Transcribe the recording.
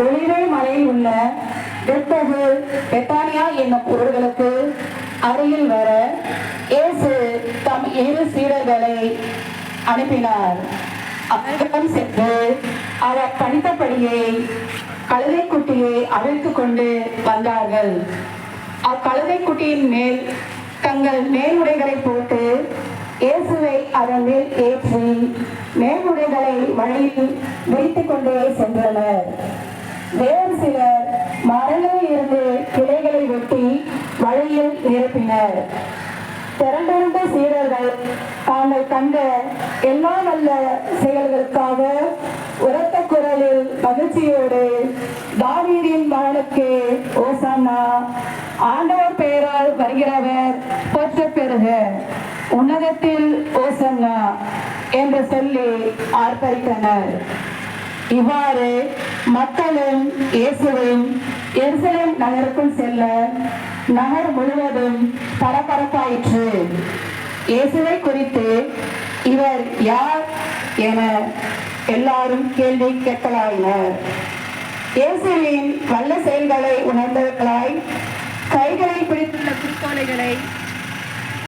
ஒலிவே மலையில் உள்ள பெத்தகு பெத்தானியா என்னும் ஊர்களுக்கு அருகில் வர இயேசு தம் 7 சீடர்களை அனுப்பினார். அவரிடம் சென்று அவர் பணித்தபடியே கழுதைக்குட்டியை அவிழ்த்து கொண்டு வந்தார்கள். அக்கழுதைக்குட்டியின் மேல் தங்கள் மேலுடைகளை போட்டு இயேசுவை அதன் மேல் ஏற்றி மேலுடைகளை வழியில் விரித்துக் கொண்டே சென்றனர். வேறு சிலர் மரங்களில் இருந்து கிளைகளை வெட்டி வழியில் நிரப்பினர். திரண்டிருந்த சீடர்கள் தாங்கள் கண்ட எல்லா நல்ல செயல்களுக்காக உரத்த குரலில் மகிழ்ச்சியோடு தாவீதின் மகனுக்கு ஓசானா, ஆண்டவர் பெயரால் வருகிறவர் போற்றப் பெறுக, உன்னதத்தில் ஓசன்னா என்று சொல்லி ஆர்ப்பரித்தனர். இவ்வாறு மக்களும் இயேசுவும் எருசலேம் நகருக்குள் செல்ல நகர் முழுவதும் பரபரப்பாயிற்று. இயேசுவை குறித்து இவர் யார் என எல்லாரும் கேள்வி கேட்கலாயினர். இயேசுவின் வல்ல செயல்களை உணர்ந்தவர்களாய் கைகளில் பிடித்துள்ள குறிக்கோளைகளை